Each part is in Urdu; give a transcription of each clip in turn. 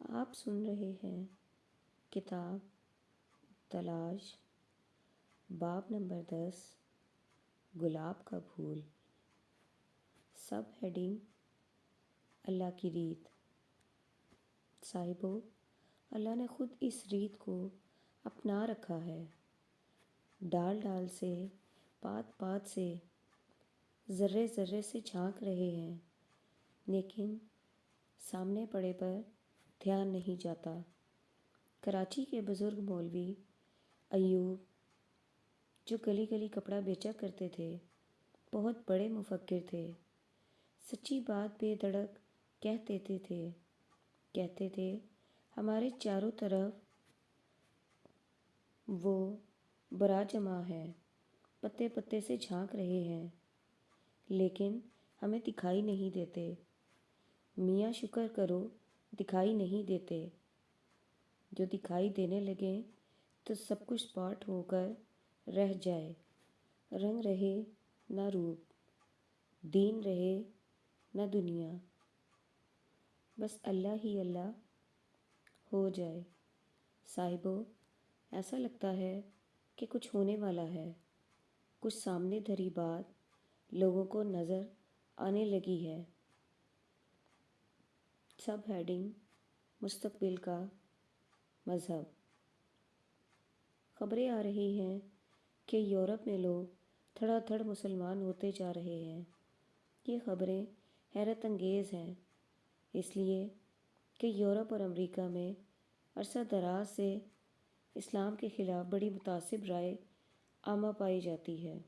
آپ سن رہے ہیں کتاب تلاش، باب نمبر 10، گلاب کا پھول۔ سب ہیڈنگ، اللہ کی ریت۔ صاحبو، اللہ نے خود اس ریت کو اپنا رکھا ہے۔ ڈال ڈال سے، پات پات سے، ذرے ذرے سے جھانک رہے ہیں، لیکن سامنے پڑے پر دھیان نہیں جاتا۔ کراچی کے بزرگ مولوی ایوب، جو گلی گلی کپڑا بیچا کرتے تھے، بہت بڑے مفکر تھے۔ سچی بات بے دھڑک کہہ دیتے تھے۔ کہتے تھے ہمارے چاروں طرف وہ برا جمع ہے، پتے پتے سے جھانک رہے ہیں، لیکن ہمیں دکھائی نہیں دیتے۔ میاں شکر کرو دکھائی نہیں دیتے۔ جو دکھائی دینے لگیں تو سب کچھ پاٹ ہو کر رہ جائے۔ رنگ رہے نہ روپ، دین رہے نہ دنیا، بس اللہ ہی اللہ ہو جائے۔ صاحبو، ایسا لگتا ہے کہ کچھ ہونے والا ہے، کچھ سامنے دھری بات لوگوں کو نظر آنے لگی ہے۔ سب ہیڈنگ، مستقبل کا مذہب۔ خبریں آ رہی ہیں کہ یورپ میں لوگ تھڑا تھڑ مسلمان ہوتے جا رہے ہیں۔ یہ خبریں حیرت انگیز ہیں، اس لیے کہ یورپ اور امریکہ میں عرصہ دراز سے اسلام کے خلاف بڑی متعصب رائے عامہ پائی جاتی ہے،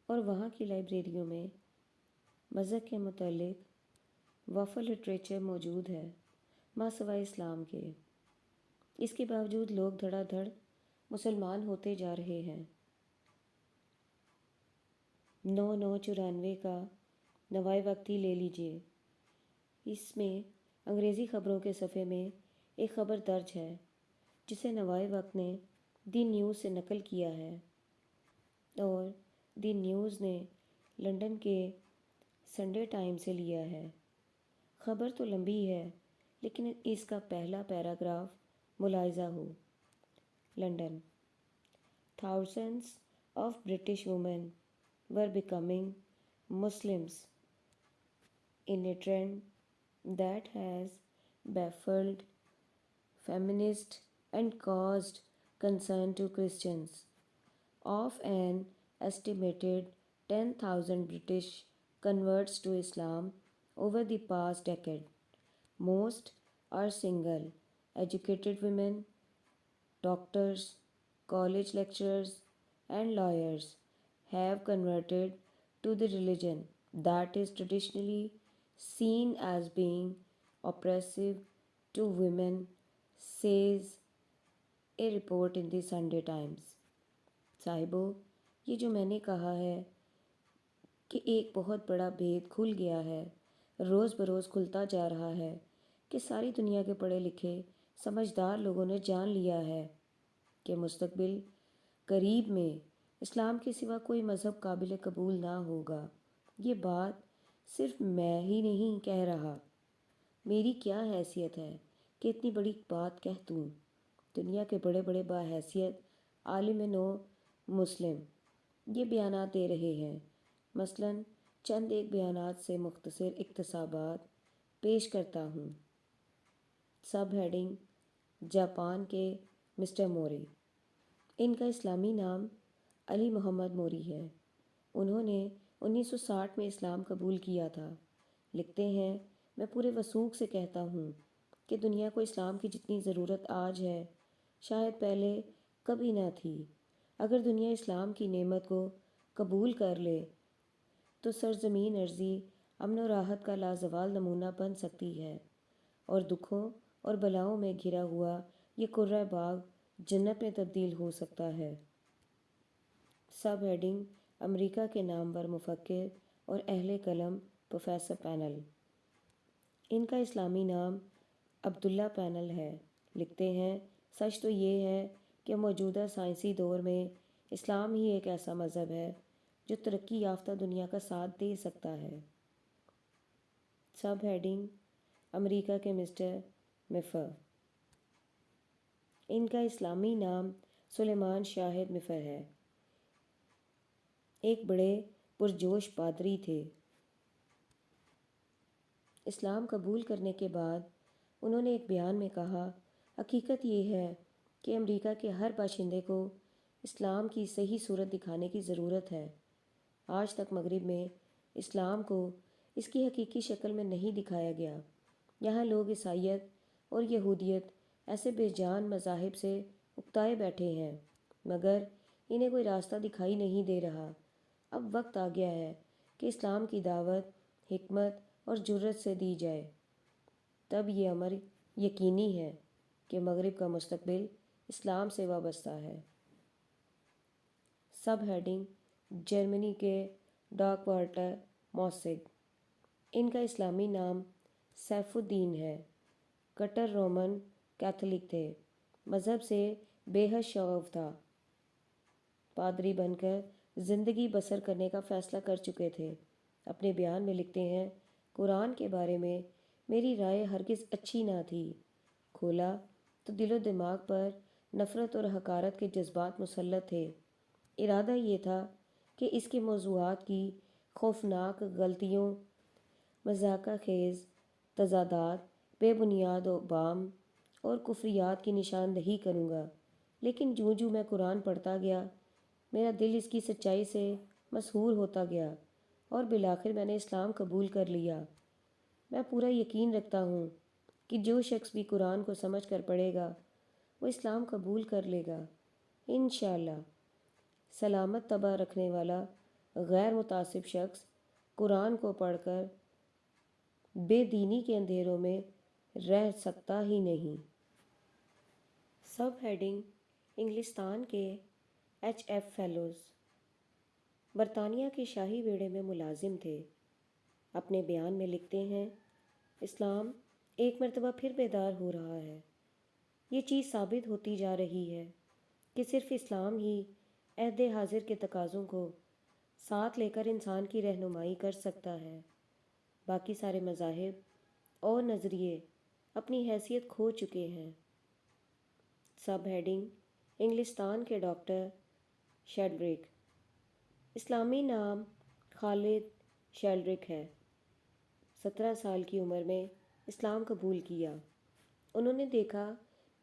اور وہاں کی لائبریریوں میں مذہب کے متعلق وافر لٹریچر موجود ہے، ماں سوائے اسلام کے۔ اس کے باوجود لوگ دھڑا دھڑ مسلمان ہوتے جا رہے ہیں۔ 9994 کا نوائے وقت ہی لے لیجئے۔ اس میں انگریزی خبروں کے صفحے میں ایک خبر درج ہے، جسے نوائے وقت نے دی نیوز سے نقل کیا ہے، اور دی نیوز نے لندن کے سنڈے ٹائم سے لیا ہے۔ خبر تو لمبی ہے، لیکن اس کا پہلا پیراگراف ملاحظہ ہو۔ London: Thousands of British women were becoming Muslims in a trend that has baffled feminists and caused concern to Christians. Of an estimated 10,000 British converts to Islam over the past decade, most are single, educated women. Doctors, college lecturers, and lawyers have converted to the religion that is traditionally seen as being oppressive to women, says a report in the Sunday Times. صاحبو، یہ جو میں نے کہا ہے کہ ایک بہت بڑا بھید کھل گیا ہے، روز بروز کھلتا جا رہا ہے، کہ ساری دنیا کے پڑھے لکھے سمجھدار لوگوں نے جان لیا ہے کہ مستقبل قریب میں اسلام کے سوا کوئی مذہب قابل قبول نہ ہوگا۔ یہ بات صرف میں ہی نہیں کہہ رہا۔ میری کیا حیثیت ہے کہ اتنی بڑی بات کہہ دوں؟ دنیا کے بڑے بڑے باحیثیت عالم نو مسلم یہ بیانات دے رہے ہیں۔ مثلاً چند ایک بیانات سے مختصر اقتباسات پیش کرتا ہوں۔ سب ہیڈنگ: جاپان کے مسٹر موری۔ ان کا اسلامی نام علی محمد موری ہے۔ انہوں نے 1960 میں اسلام قبول کیا تھا۔ لکھتے ہیں، میں پورے وثوق سے کہتا ہوں کہ دنیا کو اسلام کی جتنی ضرورت آج ہے، شاید پہلے کبھی نہ تھی۔ اگر دنیا اسلام کی نعمت کو قبول کر لے تو سرزمین ارضی امن و راحت کا لازوال نمونہ بن سکتی ہے، اور دکھوں اور بلاؤں میں گھرا ہوا یہ قرہ باغ جنت میں تبدیل ہو سکتا ہے۔ سب ہیڈنگ: امریکہ کے نامور مفکر اور اہل قلم پروفیسر پینل۔ ان کا اسلامی نام عبداللہ پینل ہے۔ لکھتے ہیں، سچ تو یہ ہے کہ موجودہ سائنسی دور میں اسلام ہی ایک ایسا مذہب ہے جو ترقی یافتہ دنیا کا ساتھ دے سکتا ہے۔ سب ہیڈنگ: امریکہ کے مسٹر مفر۔ ان کا اسلامی نام سلیمان شاہد مفر ہے۔ ایک بڑے پرجوش پادری تھے۔ اسلام قبول کرنے کے بعد انہوں نے ایک بیان میں کہا، حقیقت یہ ہے کہ امریکہ کے ہر باشندے کو اسلام کی صحیح صورت دکھانے کی ضرورت ہے۔ آج تک مغرب میں اسلام کو اس کی حقیقی شکل میں نہیں دکھایا گیا۔ یہاں لوگ عیسائیت اور یہودیت ایسے بے جان مذاہب سے اکتائے بیٹھے ہیں، مگر انہیں کوئی راستہ دکھائی نہیں دے رہا۔ اب وقت آ گیا ہے کہ اسلام کی دعوت حکمت اور جرأت سے دی جائے۔ تب یہ امر یقینی ہے کہ مغرب کا مستقبل اسلام سے وابستہ ہے۔ سب ہیڈنگ: جرمنی کے ڈارک واٹر موسک۔ ان کا اسلامی نام سیف الدین ہے۔ کٹر رومن کیتھولک تھے۔ مذہب سے بے حد شغف تھا۔ پادری بن کر زندگی بسر کرنے کا فیصلہ کر چکے تھے۔ اپنے بیان میں لکھتے ہیں، قرآن کے بارے میں میری رائے ہرگز اچھی نہ تھی۔ کھولا تو دل و دماغ پر نفرت اور حقارت کے جذبات مسلط تھے۔ ارادہ یہ تھا کہ اس کے موضوعات کی خوفناک غلطیوں، مضحکہ خیز تضادات، بے بنیاد اوہام اور کفریات کی نشاندہی کروں گا، لیکن جوں جوں میں قرآن پڑھتا گیا میرا دل اس کی سچائی سے مسحور ہوتا گیا اور بالآخر میں نے اسلام قبول کر لیا۔ میں پورا یقین رکھتا ہوں کہ جو شخص بھی قرآن کو سمجھ کر پڑھے گا وہ اسلام قبول کر لے گا انشاءاللہ۔ سلامت طبع رکھنے والا غیر متعصب شخص قرآن کو پڑھ کر بے دینی کے اندھیروں میں رہ سکتا ہی نہیں۔ سب ہیڈنگ: انگلستان کے ایچ ایف فیلوز۔ برطانیہ کے شاہی بیڑے میں ملازم تھے۔ اپنے بیان میں لکھتے ہیں، اسلام ایک مرتبہ پھر بیدار ہو رہا ہے۔ یہ چیز ثابت ہوتی جا رہی ہے کہ صرف اسلام ہی عہد حاضر کے تقاضوں کو ساتھ لے کر انسان کی رہنمائی کر سکتا ہے۔ باقی سارے مذاہب اور نظریے اپنی حیثیت کھو چکے ہیں۔ سب ہیڈنگ: انگلستان کے ڈاکٹر شیلڈرک۔ اسلامی نام خالد شیلڈرک ہے۔ 17 سال کی عمر میں اسلام قبول کیا۔ انہوں نے دیکھا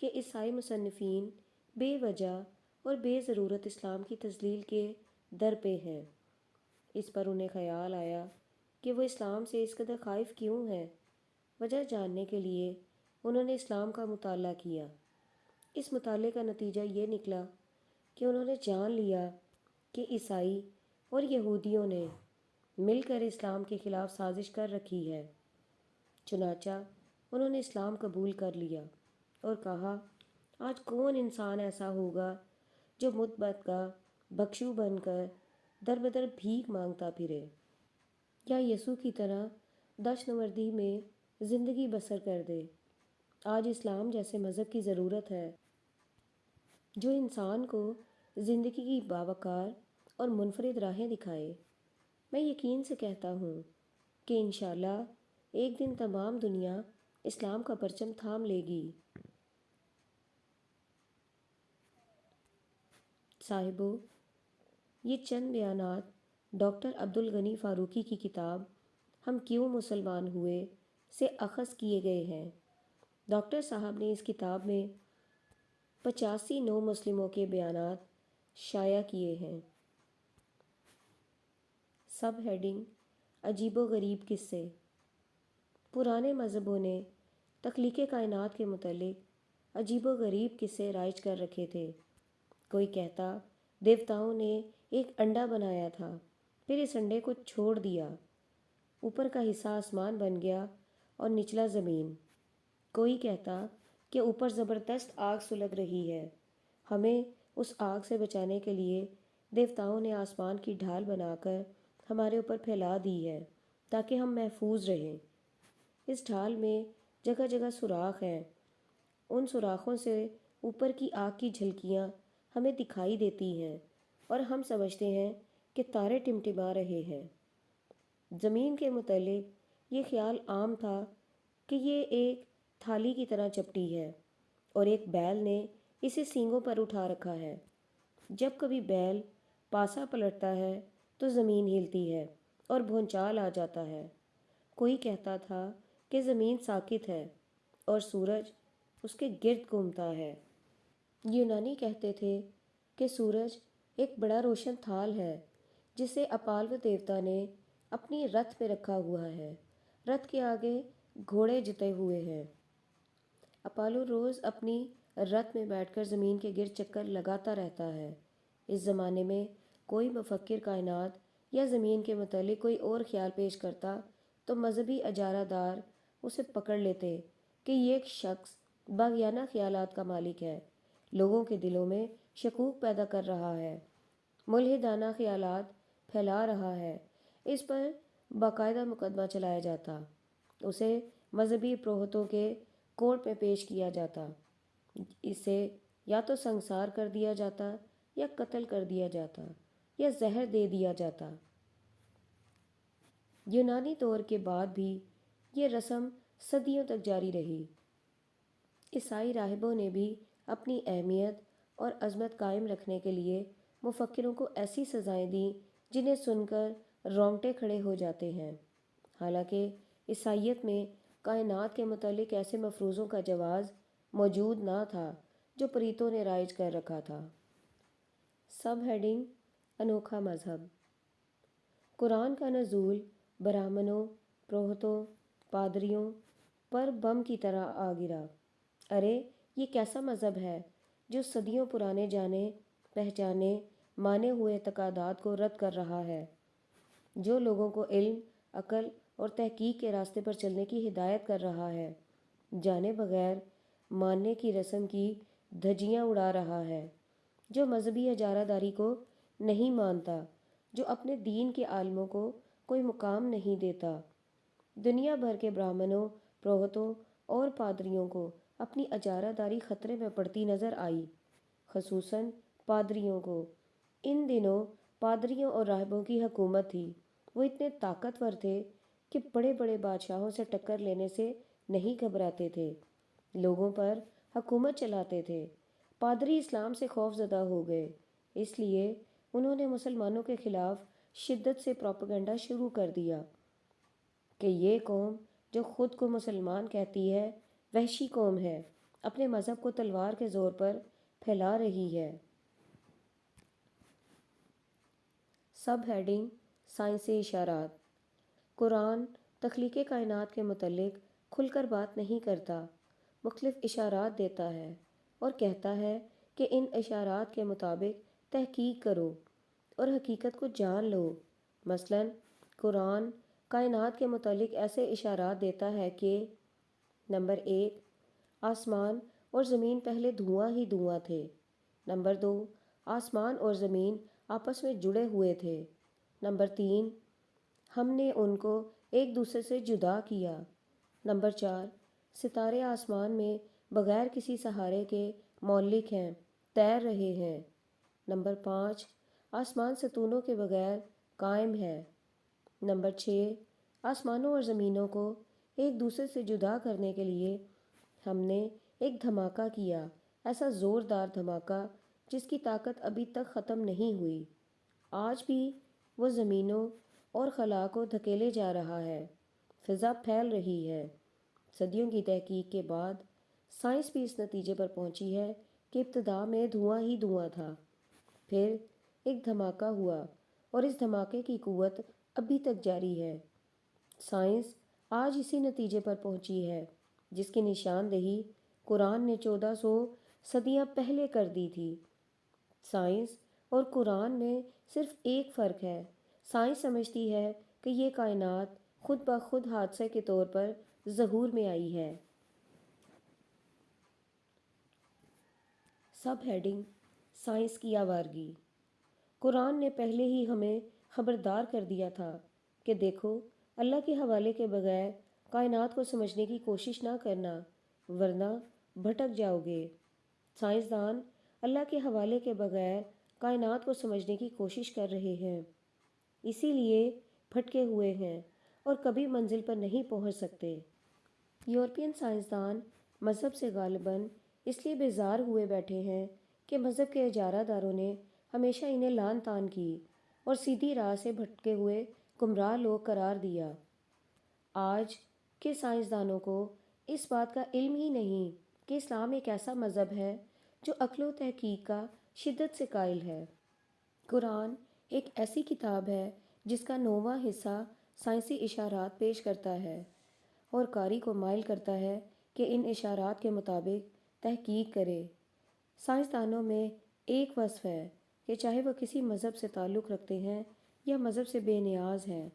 کہ عیسائی مصنفین بے وجہ اور بے ضرورت اسلام کی تضلیل کے در پہ ہیں۔ اس پر انہیں خیال آیا کہ وہ اسلام سے اس قدر خائف کیوں ہیں۔ وجہ جاننے کے لیے انہوں نے اسلام کا مطالعہ کیا۔ اس مطالعے کا نتیجہ یہ نکلا کہ انہوں نے جان لیا کہ عیسائی اور یہودیوں نے مل کر اسلام کے خلاف سازش کر رکھی ہے۔ چنانچہ انہوں نے اسلام قبول کر لیا اور کہا، آج کون انسان ایسا ہوگا جو متبت کا بھکشو بن کر در بدر بھیک مانگتا پھرے، یا یسوع کی طرح دشت نوردی میں زندگی بسر کر دے۔ آج اسلام جیسے مذہب کی ضرورت ہے جو انسان کو زندگی کی باوقار اور منفرد راہیں دکھائے۔ میں یقین سے کہتا ہوں کہ انشاءاللہ ایک دن تمام دنیا اسلام کا پرچم تھام لے گی۔ صاحبو، یہ چند بیانات ڈاکٹر عبدالغنی فاروقی کی کتاب ہم کیوں مسلمان ہوئے سے اخذ کیے گئے ہیں۔ ڈاکٹر صاحب نے اس کتاب میں 85 نو مسلموں کے بیانات شائع کیے ہیں۔ سب ہیڈنگ: عجیب و غریب قصے۔ پرانے مذہبوں نے تخلیق کائنات کے متعلق عجیب و غریب قصے رائج کر رکھے تھے۔ کوئی کہتا دیوتاؤں نے ایک انڈا بنایا تھا، پھر اس انڈے کو چھوڑ دیا، اوپر کا حصہ آسمان بن گیا اور نچلا زمین۔ کوئی کہتا کہ اوپر زبردست آگ سلگ رہی ہے، ہمیں اس آگ سے بچانے کے لیے دیوتاؤں نے آسمان کی ڈھال بنا کر ہمارے اوپر پھیلا دی ہے تاکہ ہم محفوظ رہیں۔ اس ڈھال میں جگہ جگہ سوراخ ہیں، ان سوراخوں سے اوپر کی آگ کی جھلکیاں ہمیں دکھائی دیتی ہیں اور ہم سمجھتے ہیں کہ تارے ٹمٹما رہے ہیں۔ زمین کے متعلق یہ خیال عام تھا کہ یہ ایک تھالی کی طرح چپٹی ہے اور ایک بیل نے اسے سینگوں پر اٹھا رکھا ہے۔ جب کبھی بیل پاسا پلٹتا ہے تو زمین ہلتی ہے اور بھونچال آ جاتا ہے۔ کوئی کہتا تھا کہ زمین ساکت ہے اور سورج اس کے گرد گھومتا ہے۔ یونانی کہتے تھے کہ سورج ایک بڑا روشن تھال ہے جسے اپالو دیوتا نے اپنی رتھ پہ رکھا ہوا ہے۔ رتھ کے آگے گھوڑے جتے ہوئے ہیں۔ اپالو روز اپنی رتھ میں بیٹھ کر زمین کے گرد چکر لگاتا رہتا ہے۔ اس زمانے میں کوئی مفکر کائنات یا زمین کے متعلق کوئی اور خیال پیش کرتا تو مذہبی اجارہ دار اسے پکڑ لیتے کہ یہ ایک شخص باغیانہ خیالات کا مالک ہے، لوگوں کے دلوں میں شکوک پیدا کر رہا ہے، ملحدانہ خیالات پھیلا رہا ہے۔ اس پر باقاعدہ مقدمہ چلایا جاتا، اسے مذہبی پروہتوں کے کورٹ میں پیش کیا جاتا، اسے یا تو سنسار کر دیا جاتا یا قتل کر دیا جاتا یا زہر دے دیا جاتا۔ یونانی دور کے بعد بھی یہ رسم صدیوں تک جاری رہی۔ عیسائی راہبوں نے بھی اپنی اہمیت اور عظمت قائم رکھنے کے لیے مفکروں کو ایسی سزائیں دیں جنہیں سن کر رونگٹے کھڑے ہو جاتے ہیں۔ حالانکہ عیسائیت میں کائنات کے متعلق ایسے مفروضوں کا جواز موجود نہ تھا جو پریتوں نے رائج کر رکھا تھا۔ سب ہیڈنگ: انوکھا مذہب۔ قرآن کا نزول برہمنوں، پروہتوں، پادریوں پر بم کی طرح آ گرا۔ ارے یہ کیسا مذہب ہے جو صدیوں پرانے جانے پہچانے مانے ہوئے اعتقادات کو رد کر رہا ہے، جو لوگوں کو علم، عقل اور تحقیق کے راستے پر چلنے کی ہدایت کر رہا ہے، جانے بغیر ماننے کی رسم کی دھجیاں اڑا رہا ہے، جو مذہبی اجارہ داری کو نہیں مانتا، جو اپنے دین کے عالموں کو کوئی مقام نہیں دیتا۔ دنیا بھر کے برہمنوں، پروہتوں اور پادریوں کو اپنی اجارہ داری خطرے میں پڑتی نظر آئی، خصوصاً پادریوں کو۔ ان دنوں پادریوں اور راہبوں کی حکومت تھی۔ وہ اتنے طاقتور تھے کہ بڑے بڑے بادشاہوں سے ٹکر لینے سے نہیں گھبراتے تھے، لوگوں پر حکومت چلاتے تھے۔ پادری اسلام سے خوف زدہ ہو گئے، اس لیے انہوں نے مسلمانوں کے خلاف شدت سے پروپیگنڈا شروع کر دیا کہ یہ قوم جو خود کو مسلمان کہتی ہے وحشی قوم ہے، اپنے مذہب کو تلوار کے زور پر پھیلا رہی ہے۔ سب ہیڈنگ: سائنسی اشارات۔ قرآن تخلیق کائنات کے متعلق کھل کر بات نہیں کرتا، مختلف اشارات دیتا ہے اور کہتا ہے کہ ان اشارات کے مطابق تحقیق کرو اور حقیقت کو جان لو۔ مثلاً قرآن کائنات کے متعلق ایسے اشارات دیتا ہے کہ: نمبر 1، آسمان اور زمین پہلے دھواں ہی دھواں تھے۔ نمبر 2، آسمان اور زمین آپس میں جڑے ہوئے تھے۔ نمبر 3، ہم نے ان کو ایک دوسرے سے جدا کیا۔ نمبر 4، ستارے آسمان میں بغیر کسی سہارے کے معلق ہیں، تیر رہے ہیں۔ نمبر 5، آسمان ستونوں کے بغیر قائم ہے۔ نمبر 6، آسمانوں اور زمینوں کو ایک دوسرے سے جدا کرنے کے لیے ہم نے ایک دھماکہ کیا، ایسا زوردار دھماکہ جس کی طاقت ابھی تک ختم نہیں ہوئی۔ آج بھی وہ زمینوں اور خلا کو دھکیلے جا رہا ہے، فضا پھیل رہی ہے۔ صدیوں کی تحقیق کے بعد سائنس بھی اس نتیجے پر پہنچی ہے کہ ابتدا میں دھواں ہی دھواں تھا، پھر ایک دھماکہ ہوا اور اس دھماکے کی قوت ابھی تک جاری ہے۔ سائنس آج اسی نتیجے پر پہنچی ہے جس کی نشاندہی قرآن نے 1400 صدیاں پہلے کر دی تھی۔ سائنس اور قرآن میں صرف ایک فرق ہے، سائنس سمجھتی ہے کہ یہ کائنات خود بخود حادثے کے طور پر ظہور میں آئی ہے۔ سب ہیڈنگ: سائنس کی آوارگی۔ قرآن نے پہلے ہی ہمیں خبردار کر دیا تھا کہ دیکھو، اللہ کے حوالے کے بغیر کائنات کو سمجھنے کی کوشش نہ کرنا ورنہ بھٹک جاؤ گے۔ سائنسدان اللہ کے حوالے کے بغیر کائنات کو سمجھنے کی کوشش کر رہے ہیں، اسی لیے بھٹکے ہوئے ہیں اور کبھی منزل پر نہیں پہنچ سکتے۔ یورپین سائنسدان مذہب سے غالباً اس لیے بیزار ہوئے بیٹھے ہیں کہ مذہب کے اجارہ داروں نے ہمیشہ انہیں لان تان کی اور سیدھی راہ سے بھٹکے ہوئے گمراہ لوگ قرار دیا۔ آج کے سائنسدانوں کو اس بات کا علم ہی نہیں کہ اسلام ایک ایسا مذہب ہے جو عقل و تحقیق کا شدت سے قائل ہے۔ قرآن ایک ایسی کتاب ہے جس کا 9واں حصہ سائنسی اشارات پیش کرتا ہے اور قاری کو مائل کرتا ہے کہ ان اشارات کے مطابق تحقیق کرے۔ سائنسدانوں میں ایک وصف ہے کہ چاہے وہ کسی مذہب سے تعلق رکھتے ہیں یا مذہب سے بے نیاز ہیں،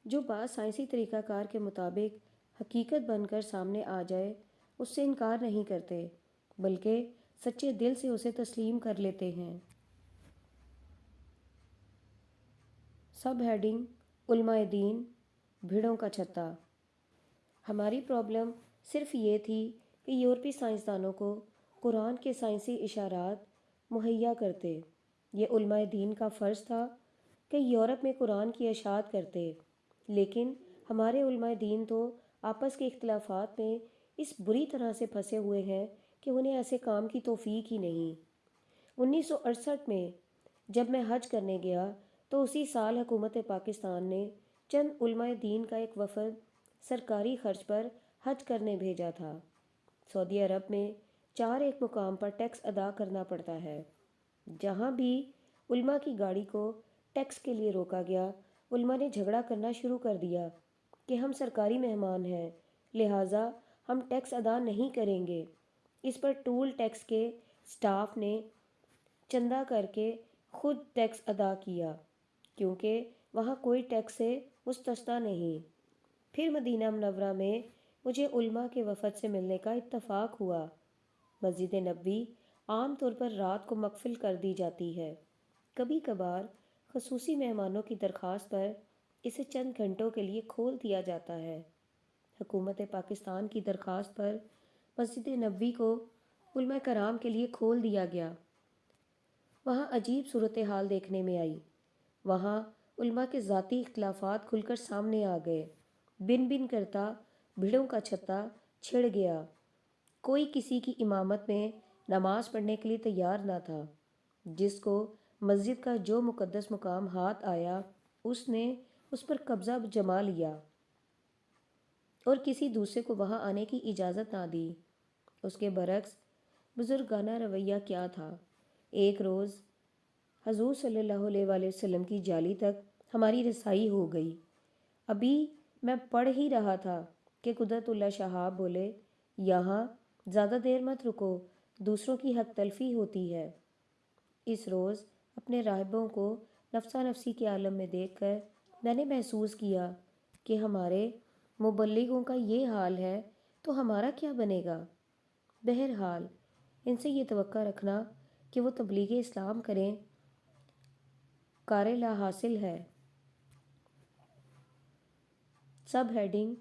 جو بات سائنسی طریقہ کار کے مطابق حقیقت بن کر سامنے آ جائے اس سے انکار نہیں کرتے بلکہ سچے دل سے اسے تسلیم کر لیتے ہیں۔ سب ہیڈنگ علماء دین بھیڑوں کا چھتا۔ ہماری پرابلم صرف یہ تھی کہ یورپی سائنسدانوں کو قرآن کے سائنسی اشارات مہیا کرتے۔ یہ علماء دین کا فرض تھا کہ یورپ میں قرآن کی اشاعت کرتے، لیکن ہمارے علماء دین تو آپس کے اختلافات میں اس بری طرح سے پھنسے ہوئے ہیں کہ انہیں ایسے کام کی توفیق ہی نہیں۔ 1968 میں جب میں حج کرنے گیا تو اسی سال حکومت پاکستان نے چند علماء دین کا ایک وفد سرکاری خرچ پر حج کرنے بھیجا تھا۔ سعودی عرب میں 4 مقام پر ٹیکس ادا کرنا پڑتا ہے۔ جہاں بھی علماء کی گاڑی کو ٹیکس کے لیے روکا گیا، علماء نے جھگڑا کرنا شروع کر دیا کہ ہم سرکاری مہمان ہیں، لہٰذا ہم ٹیکس ادا نہیں کریں گے۔ اس پر ٹول ٹیکس کے سٹاف نے چندہ کر کے خود ٹیکس ادا کیا کیونکہ وہاں کوئی ٹیکس سے مستثنیٰ نہیں۔ پھر مدینہ منورہ میں مجھے علماء کے وفد سے ملنے کا اتفاق ہوا۔ مسجد نبوی عام طور پر رات کو مقفل کر دی جاتی ہے، کبھی کبھار خصوصی مہمانوں کی درخواست پر اسے چند گھنٹوں کے لیے کھول دیا جاتا ہے۔ حکومت پاکستان کی درخواست پر مسجد نبوی کو علماء کرام کے لیے کھول دیا گیا۔ وہاں عجیب صورتحال دیکھنے میں آئی۔ وہاں علماء کے ذاتی اختلافات کھل کر سامنے آ گئے۔ بن بن کرتا بھیڑوں کا چھتا چھڑ گیا۔ کوئی کسی کی امامت میں نماز پڑھنے کے لیے تیار نہ تھا۔ جس کو مسجد کا جو مقدس مقام ہاتھ آیا اس نے اس پر قبضہ جما لیا اور کسی دوسرے کو وہاں آنے کی اجازت نہ دی۔ اس کے برعکس بزرگانہ رویہ کیا تھا۔ ایک روز حضور صلی اللہ علیہ وآلہ وسلم کی جالی تک ہماری رسائی ہو گئی۔ ابھی میں پڑھ ہی رہا تھا کہ قدرت اللہ شہاب بولے، یہاں زیادہ دیر مت رکو، دوسروں کی حق تلفی ہوتی ہے۔ اس روز اپنے راہبوں کو نفسا نفسی کے عالم میں دیکھ کر میں نے محسوس کیا کہ ہمارے مبلغوں کا یہ حال ہے تو ہمارا کیا بنے گا۔ بہرحال ان سے یہ توقع رکھنا کہ وہ تبلیغ اسلام کریں کار لا حاصل ہے۔ سب ہیڈنگ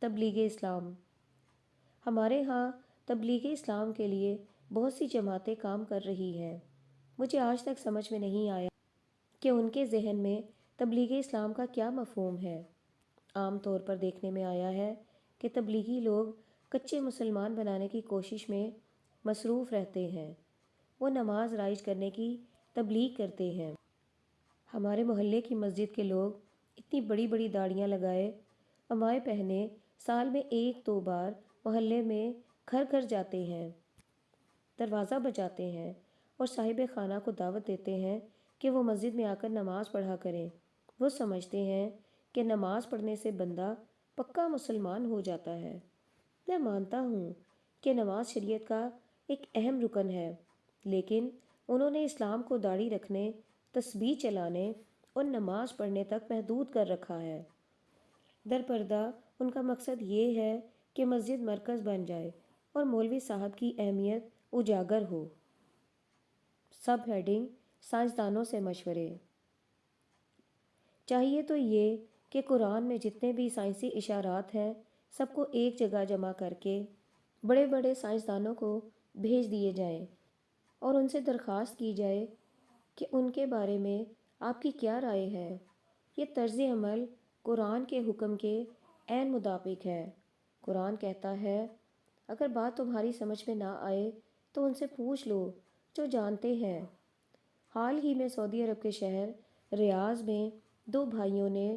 تبلیغ اسلام۔ ہمارے ہاں تبلیغ اسلام کے لیے بہت سی جماعتیں کام کر رہی ہیں۔ مجھے آج تک سمجھ میں نہیں آیا کہ ان کے ذہن میں تبلیغ اسلام کا کیا مفہوم ہے۔ عام طور پر دیکھنے میں آیا ہے کہ تبلیغی لوگ کچے مسلمان بنانے کی کوشش میں مصروف رہتے ہیں۔ وہ نماز رائج کرنے کی تبلیغ کرتے ہیں۔ ہمارے محلے کی مسجد کے لوگ اتنی بڑی بڑی داڑھیاں لگائے، عبائیں پہنے سال میں 1-2 بار محلے میں گھر گھر جاتے ہیں، دروازہ بجاتے ہیں اور صاحب خانہ کو دعوت دیتے ہیں کہ وہ مسجد میں آ کر نماز پڑھا کریں۔ وہ سمجھتے ہیں کہ نماز پڑھنے سے بندہ پکا مسلمان ہو جاتا ہے۔ میں مانتا ہوں کہ نماز شریعت کا ایک اہم رکن ہے، لیکن انہوں نے اسلام کو داڑھی رکھنے، تسبیح چلانے اور نماز پڑھنے تک محدود کر رکھا ہے۔ درپردہ ان کا مقصد یہ ہے کہ مسجد مرکز بن جائے اور مولوی صاحب کی اہمیت اجاگر ہو۔ سب ہیڈنگ سائنسدانوں سے مشورے۔ چاہیے تو یہ کہ قرآن میں جتنے بھی سائنسی اشارات ہیں سب کو ایک جگہ جمع کر کے بڑے بڑے سائنسدانوں کو بھیج دیے جائیں اور ان سے درخواست کی جائے کہ ان کے بارے میں آپ کی کیا رائے ہے۔ یہ طرز عمل قرآن کے حکم کے عین مطابق ہے۔ قرآن کہتا ہے اگر بات تمہاری سمجھ میں نہ آئے تو ان سے پوچھ لو جو جانتے ہیں۔ حال ہی میں سعودی عرب کے شہر ریاض میں دو بھائیوں نے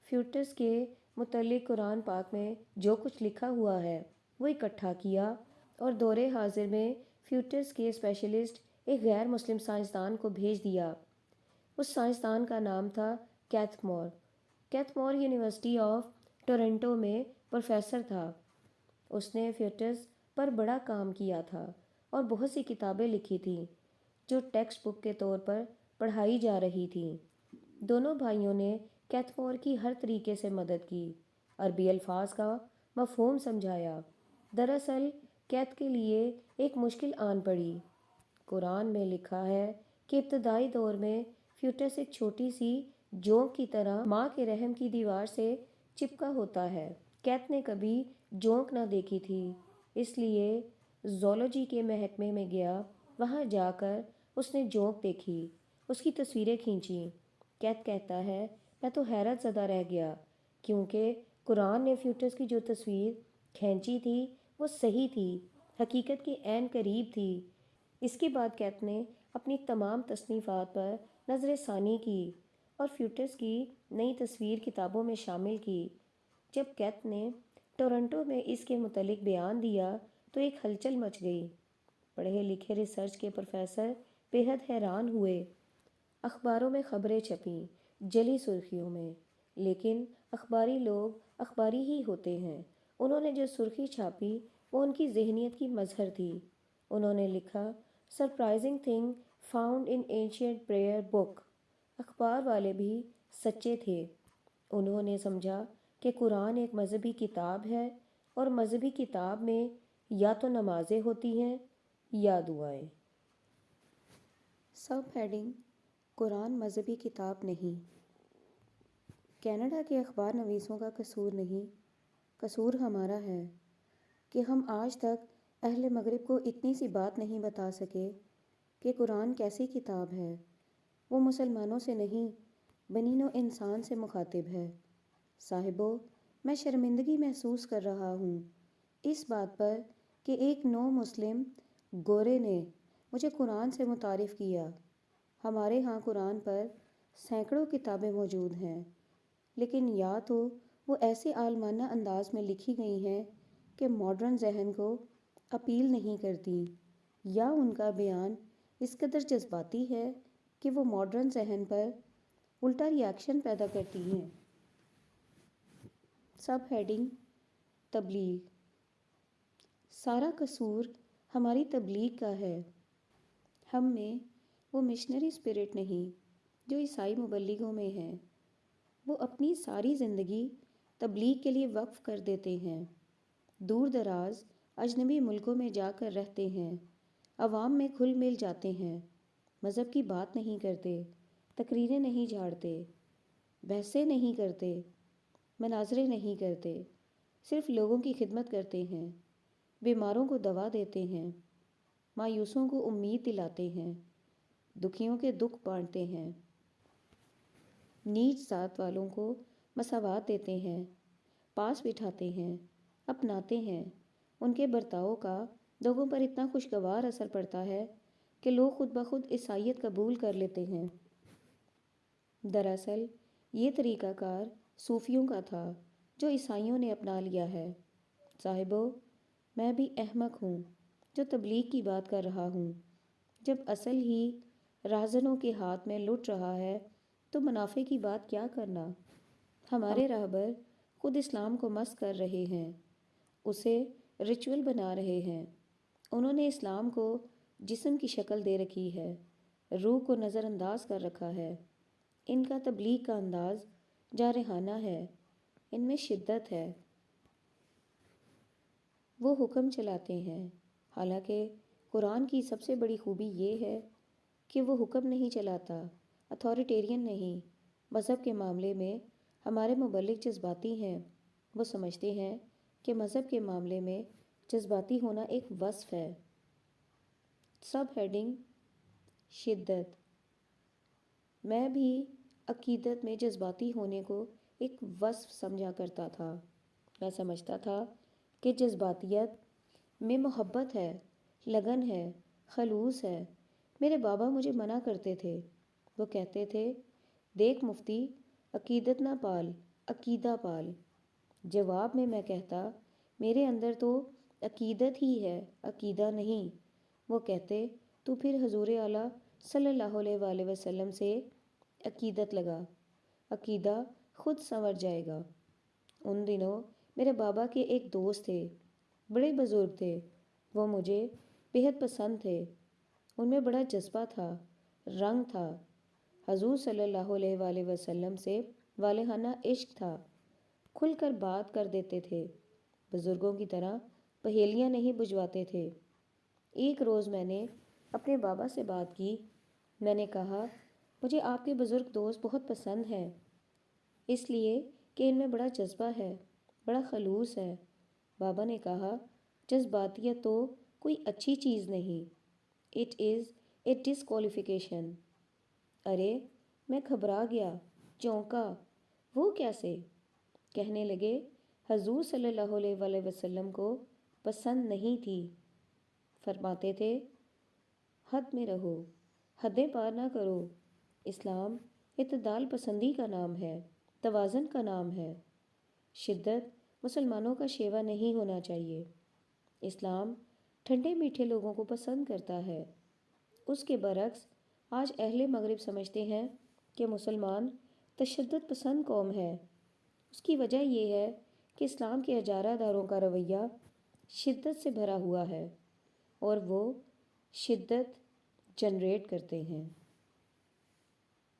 فیوٹس کے متعلق قرآن پاک میں جو کچھ لکھا ہوا ہے وہ اکٹھا کیا اور دور حاضر میں فیوٹس کے اسپیشلسٹ ایک غیر مسلم سائنسدان کو بھیج دیا۔ اس سائنسدان کا نام تھا Keith Moore. Keith Moore university of Toronto میں پروفیسر تھا۔ اس نے فیوٹس پر بڑا کام کیا تھا اور بہت سی کتابیں لکھی تھیں جو ٹیکسٹ بک کے طور پر پڑھائی جا رہی تھیں۔ دونوں بھائیوں نے کیتھ مور کی ہر طریقے سے مدد کی، عربی الفاظ کا مفہوم سمجھایا۔ دراصل کیتھ کے لیے ایک مشکل آن پڑی۔ قرآن میں لکھا ہے کہ ابتدائی دور میں فیوٹس ایک چھوٹی سی جونک کی طرح ماں کے رحم کی دیوار سے چپکا ہوتا ہے۔ کیتھ نے کبھی جونک نہ دیکھی تھی، اس لیے زولوجی کے محکمے میں گیا۔ وہاں جا کر اس نے جونک دیکھی، اس کی تصویریں کھینچیں۔ کیتھ کہتا ہے میں تو حیرت زدہ رہ گیا کیونکہ قرآن نے فیوٹس کی جو تصویر کھینچی تھی وہ صحیح تھی، حقیقت کے عین قریب تھی۔ اس کے بعد کیتھ نے اپنی تمام تصنیفات پر نظر ثانی کی اور فیوٹس کی نئی تصویر کتابوں میں شامل کی۔ جب کیتھ نے ٹورنٹو میں اس کے متعلق بیان دیا تو ایک ہلچل مچ گئی۔ پڑھے لکھے ریسرچ کے پروفیسر بے حد حیران ہوئے۔ اخباروں میں خبریں چھپیں، جلی سرخیوں میں، لیکن اخباری لوگ اخباری ہی ہوتے ہیں۔ انہوں نے جو سرخی چھاپی وہ ان کی ذہنیت کی مظہر تھی۔ انہوں نے لکھا surprising thing found in ancient prayer book. اخبار والے بھی سچے تھے۔ انہوں نے سمجھا کہ قرآن ایک مذہبی کتاب ہے اور مذہبی کتاب میں یا تو نمازیں ہوتی ہیں یا دعائیں۔ سب ہیڈنگ قرآن مذہبی کتاب نہیں۔ کینیڈا کے اخبار نویسوں کا قصور نہیں، قصور ہمارا ہے کہ ہم آج تک اہل مغرب کو اتنی سی بات نہیں بتا سکے کہ قرآن کیسی کتاب ہے۔ وہ مسلمانوں سے نہیں، بنی نوع انسان سے مخاطب ہے۔ صاحبو، میں شرمندگی محسوس کر رہا ہوں اس بات پر کہ ایک نو مسلم گورے نے مجھے قرآن سے متعارف کیا۔ ہمارے ہاں قرآن پر سینکڑوں کتابیں موجود ہیں، لیکن یا تو وہ ایسے عالمانہ انداز میں لکھی گئی ہیں کہ ماڈرن ذہن کو اپیل نہیں کرتی، یا ان کا بیان اس قدر جذباتی ہے کہ وہ ماڈرن ذہن پر الٹا ری ایکشن پیدا کرتی ہیں۔ سب ہیڈنگ تبلیغ۔ سارا قصور ہماری تبلیغ کا ہے۔ ہم میں وہ مشنری اسپرٹ نہیں جو عیسائی مبلغوں میں ہے۔ وہ اپنی ساری زندگی تبلیغ کے لیے وقف کر دیتے ہیں، دور دراز اجنبی ملکوں میں جا کر رہتے ہیں، عوام میں گھل مل جاتے ہیں، مذہب کی بات نہیں کرتے، تقریریں نہیں جھاڑتے، بحثیں نہیں کرتے، مناظرے نہیں کرتے، صرف لوگوں کی خدمت کرتے ہیں، بیماروں کو دوا دیتے ہیں، مایوسوں کو امید دلاتے ہیں، دکھیوں کے دکھ بانٹتے ہیں، نیچ ذات والوں کو مساوات دیتے ہیں، پاس بٹھاتے ہیں، اپناتے ہیں۔ ان کے برتاؤ کا لوگوں پر اتنا خوشگوار اثر پڑتا ہے کہ لوگ خود بخود عیسائیت قبول کر لیتے ہیں۔ دراصل یہ طریقہ کار صوفیوں کا تھا جو عیسائیوں نے اپنا لیا ہے۔ صاحبو، میں بھی احمق ہوں جو تبلیغ کی بات کر رہا ہوں، جب اصل ہی راہزنوں کے ہاتھ میں لٹ رہا ہے تو منافع کی بات کیا کرنا۔ ہمارے راہبر خود اسلام کو مسخ کر رہے ہیں، اسے ریچول بنا رہے ہیں۔ انہوں نے اسلام کو جسم کی شکل دے رکھی ہے، روح کو نظر انداز کر رکھا ہے۔ ان کا تبلیغ کا انداز جارحانہ ہے، ان میں شدت ہے۔ وہ حکم چلاتے ہیں، حالانکہ قرآن کی سب سے بڑی خوبی یہ ہے کہ وہ حکم نہیں چلاتا، اتھارٹیرین نہیں۔ مذہب کے معاملے میں ہمارے مبلغ جذباتی ہیں۔ وہ سمجھتے ہیں کہ مذہب کے معاملے میں جذباتی ہونا ایک وصف ہے۔ سب ہیڈنگ شدت۔ میں بھی عقیدت میں جذباتی ہونے کو ایک وصف سمجھا کرتا تھا۔ میں سمجھتا تھا کہ جذباتیت میں محبت ہے، لگن ہے، خلوص ہے۔ میرے بابا مجھے منع کرتے تھے۔ وہ کہتے تھے، دیکھ مفتی، عقیدت نہ پال، عقیدہ پال۔ جواب میں کہتا، میرے اندر تو عقیدت ہی ہے، عقیدہ نہیں۔ وہ کہتے، تو پھر حضور اعلیٰ صلی اللہ علیہ وآلہ وسلم سے عقیدت لگا، عقیدہ خود سنور جائے گا۔ ان دنوں میرے بابا کے ایک دوست تھے، بڑے بزرگ تھے۔ وہ مجھے بہت پسند تھے۔ ان میں بڑا جذبہ تھا، رنگ تھا۔ حضور صلی اللہ علیہ وآلہ وسلم سے والہانہ عشق تھا۔ کھل کر بات کر دیتے تھے، بزرگوں کی طرح پہیلیاں نہیں بجھواتے تھے۔ ایک روز میں نے اپنے بابا سے بات کی۔ میں نے کہا، مجھے آپ کے بزرگ دوست بہت پسند ہیں، اس لیے کہ ان میں بڑا جذبہ ہے، بڑا خلوص ہے۔ بابا نے کہا، جذباتیت تو کوئی اچھی چیز نہیں، اٹ از اے ڈسکوالیفیکیشن۔ ارے میں گھبرا گیا، چونکا۔ وہ کیسے؟ کہنے لگے، حضور صلی اللہ علیہ وآلہ وسلم کو پسند نہیں تھی۔ فرماتے تھے، حد میں رہو، حدیں پار نہ کرو۔ اسلام اعتدال پسندی کا نام ہے، توازن کا نام ہے۔ شدت مسلمانوں کا شیوا نہیں ہونا چاہیے۔ اسلام ٹھنڈے میٹھے لوگوں کو پسند کرتا ہے۔ اس کے برعکس آج اہل مغرب سمجھتے ہیں کہ مسلمان تشدد پسند قوم ہے۔ اس کی وجہ یہ ہے کہ اسلام کے اجارہ داروں کا رویہ شدت سے بھرا ہوا ہے اور وہ شدت جنریٹ کرتے ہیں۔